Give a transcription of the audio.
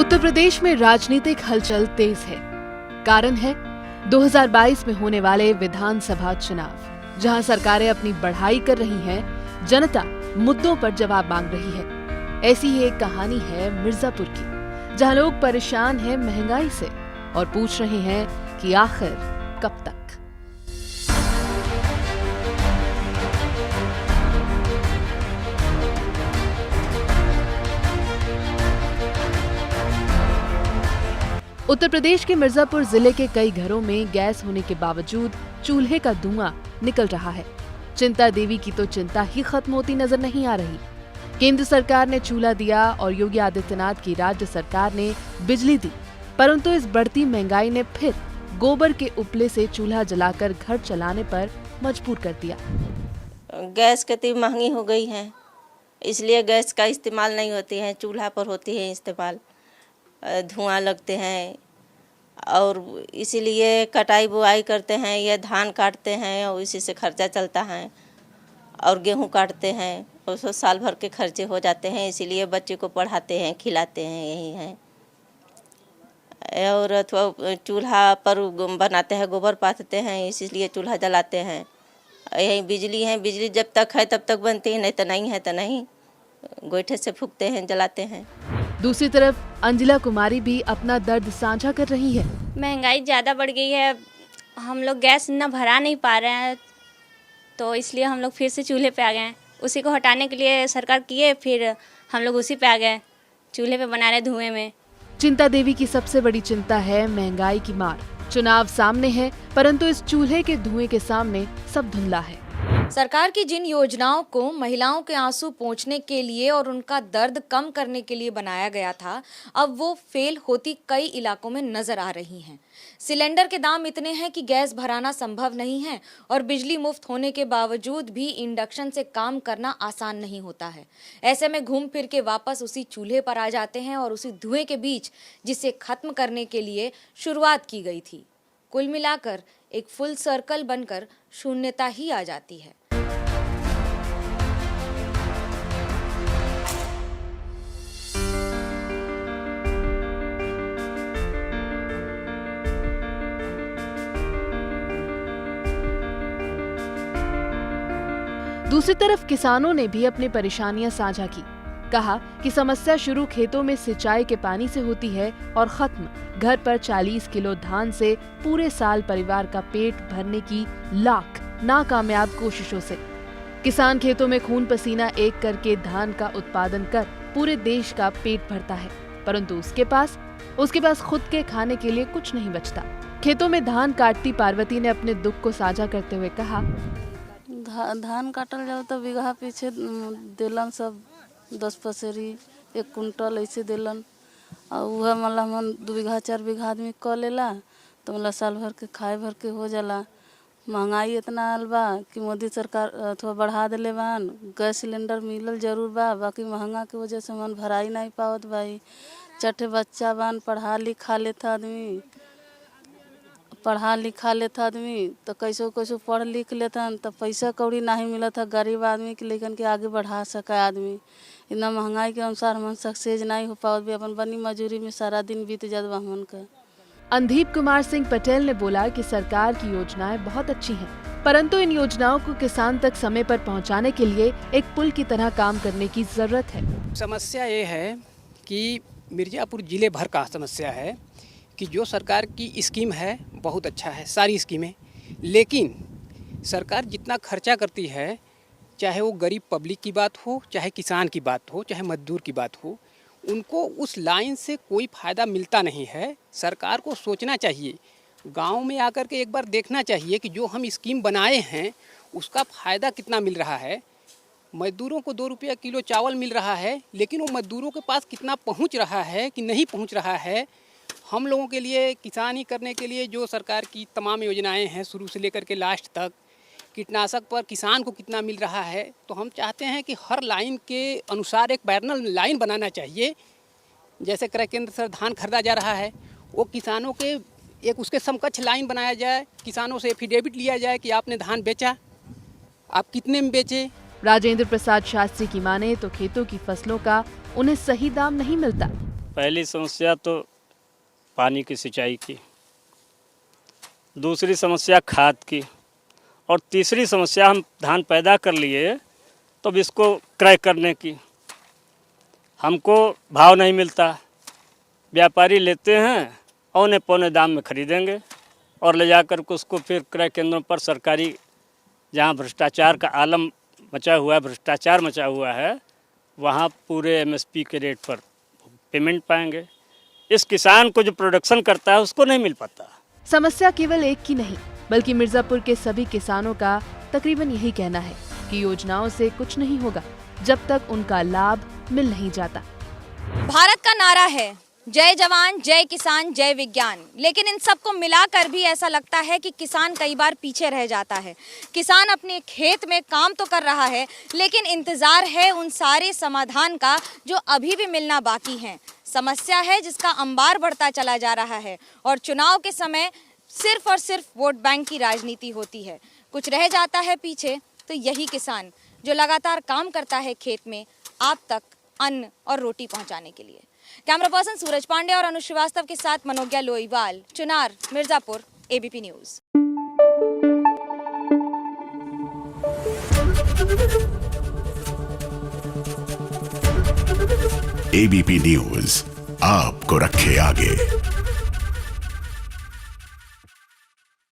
उत्तर प्रदेश में राजनीतिक हलचल तेज है। कारण है 2022 में होने वाले विधानसभा चुनाव, जहां सरकारें अपनी बढ़ाई कर रही हैं, जनता मुद्दों पर जवाब मांग रही है। ऐसी ही एक कहानी है मिर्जापुर की, जहां लोग परेशान हैं महंगाई से और पूछ रहे हैं कि आखिर कब तक। उत्तर प्रदेश के मिर्जापुर जिले के कई घरों में गैस होने के बावजूद चूल्हे का धुआं निकल रहा है। चिंता देवी की तो चिंता ही खत्म होती नजर नहीं आ रही। केंद्र सरकार ने चूल्हा दिया और योगी आदित्यनाथ की राज्य सरकार ने बिजली दी, परंतु इस बढ़ती महंगाई ने फिर गोबर के उपले से चूल्हा जलाकर घर चलाने पर मजबूर कर दिया। गैस कितनी महंगी हो गई है, इसलिए गैस का इस्तेमाल नहीं होती है, चूल्हा पर होती है इस्तेमाल। धुआं लगते हैं और इसीलिए कटाई बुआई करते हैं, ये धान काटते हैं और इसी से खर्चा चलता है, और गेहूं काटते हैं, उसको साल भर के खर्चे हो जाते हैं। इसीलिए बच्चे को पढ़ाते हैं, खिलाते हैं, यही है। और अथवा चूल्हा पर बनाते हैं, गोबर पाथते हैं, इसीलिए चूल्हा जलाते हैं। यही बिजली है, बिजली जब तक है तब तक बनती है, नहीं तो नहीं है तो नहीं, गोईठे से फूकते हैं, जलाते हैं। दूसरी तरफ अंजिला कुमारी भी अपना दर्द साझा कर रही है। महंगाई ज़्यादा बढ़ गई है, हम लोग गैस इतना भरा नहीं पा रहे हैं, तो इसलिए हम लोग फिर से चूल्हे पे आ गए। उसी को हटाने के लिए सरकार किए, फिर हम लोग उसी पे आ गए, चूल्हे पे बना रहे धुएं में। चिंता देवी की सबसे बड़ी चिंता है महंगाई की मार। चुनाव सामने है, परंतु इस चूल्हे के धुएं के सामने सब धुंधला है। सरकार की जिन योजनाओं को महिलाओं के आंसू पोंछने के लिए और उनका दर्द कम करने के लिए बनाया गया था, अब वो फेल होती कई इलाकों में नजर आ रही हैं। सिलेंडर के दाम इतने हैं कि गैस भराना संभव नहीं है, और बिजली मुफ्त होने के बावजूद भी इंडक्शन से काम करना आसान नहीं होता है। ऐसे में घूम फिर के वापस उसी चूल्हे पर आ जाते हैं और उसी धुएं के बीच, जिसे खत्म करने के लिए शुरुआत की गई थी। कुल मिलाकर एक फुल सर्कल बनकर शून्यता ही आ जाती है। दूसरी तरफ किसानों ने भी अपनी परेशानियां साझा की। कहा कि समस्या शुरू खेतों में सिंचाई के पानी से होती है और खत्म घर पर 40 किलो धान से पूरे साल परिवार का पेट भरने की लाख नाकामयाब कोशिशों से। किसान खेतों में खून पसीना एक करके धान का उत्पादन कर पूरे देश का पेट भरता है, परंतु उसके पास खुद के खाने के लिए कुछ नहीं बचता। खेतों में धान काटती पार्वती ने अपने दुख को साझा करते हुए कहा, धान काटल जाओ तो बीघा पीछे दिलन सब 10 पसेरी 1 कुंटल ऐसे दिलन, और वह मतलब हम 2 बीघा 4 बीघा आदमी क लेला, तो मतलब साल भर के खाए भर के हो जाला। महंगाई इतना आल बा कि मोदी सरकार थोड़ा बढ़ा दिले बान। गैस सिलेंडर मिलल जरूर बा, बाकी महंगा के वजह से मन भराई नहीं पावत भाई। 4 बच्चा बान, पढ़ा लिखा लेता आदमी तो कैसो पढ़ लिख लेता, तो पैसा कौड़ी नहीं मिला था गरीब आदमी के, लेकिन के आगे बढ़ा सका आदमी। इतना महंगाई के अनुसार हम सक्सेस नहीं हो पावत भी, अपन बनी मजूरी में सारा दिन बीत जात बा हमन का। अंधीप कुमार सिंह पटेल ने बोला कि सरकार की योजनाएं बहुत अच्छी हैं, परंतु इन योजनाओं को किसान तक समय पर पहुंचाने के लिए एक पुल की तरह काम करने की जरूरत है। समस्या ये है कि मिर्जापुर जिले भर का समस्या है कि जो सरकार की स्कीम है बहुत अच्छा है, सारी स्कीमें, लेकिन सरकार जितना खर्चा करती है, चाहे वो गरीब पब्लिक की बात हो, चाहे किसान की बात हो, चाहे मजदूर की बात हो, उनको उस लाइन से कोई फ़ायदा मिलता नहीं है। सरकार को सोचना चाहिए, गांव में आकर के एक बार देखना चाहिए कि जो हम स्कीम बनाए हैं उसका फ़ायदा कितना मिल रहा है। मजदूरों को 2 रुपया किलो चावल मिल रहा है, लेकिन वो मजदूरों के पास कितना पहुँच रहा है कि नहीं पहुँच रहा है। हम लोगों के लिए, किसानी करने के लिए जो सरकार की तमाम योजनाएं हैं शुरू से लेकर के लास्ट तक, कीटनाशक पर किसान को कितना मिल रहा है, तो हम चाहते हैं कि हर लाइन के अनुसार एक पैरेलल लाइन बनाना चाहिए। जैसे क्रय केंद्र से धान खरीदा जा रहा है, वो किसानों के एक उसके समकक्ष लाइन बनाया जाए, किसानों से एफिडेविट लिया जाए कि आपने धान बेचा, आप कितने में बेचे। राजेंद्र प्रसाद शास्त्री की माने तो खेतों की फसलों का उन्हें सही दाम नहीं मिलता। पहली समस्या तो पानी की सिंचाई की, दूसरी समस्या खाद की, और तीसरी समस्या हम धान पैदा कर लिए तो अब इसको क्रय करने की। हमको भाव नहीं मिलता, व्यापारी लेते हैं औने पौने दाम में खरीदेंगे और ले जाकर के उसको फिर क्रय केंद्रों पर सरकारी, जहाँ भ्रष्टाचार का आलम मचा हुआ है, भ्रष्टाचार मचा हुआ है, वहाँ पूरे एमएसपी के रेट पर पेमेंट पाएंगे। इस किसान को जो प्रोडक्शन करता है उसको नहीं मिल पाता। समस्या केवल एक की नहीं, बल्कि मिर्जापुर के सभी किसानों का तकरीबन यही कहना है कि योजनाओं से कुछ नहीं होगा जब तक उनका लाभ मिल नहीं जाता। भारत का नारा है जय जवान, जय किसान, जय विज्ञान, लेकिन इन सबको मिलाकर भी ऐसा लगता है कि किसान कई बार पीछे रह जाता है। किसान अपने खेत में काम तो कर रहा है, लेकिन इंतजार है उन सारे समाधान का जो अभी भी मिलना बाकी हैं। समस्या है जिसका अंबार बढ़ता चला जा रहा है और चुनाव के समय सिर्फ और सिर्फ वोट बैंक की राजनीति होती है। कुछ रह जाता है पीछे तो यही किसान जो लगातार काम करता है खेत में आप तक अन्न और रोटी पहुंचाने के लिए। कैमरा पर्सन सूरज पांडे और अनु श्रीवास्तव के साथ Manogya Loiwal, Chunar, Mirzapur, ABP news. ABP news आपको रखे आगे।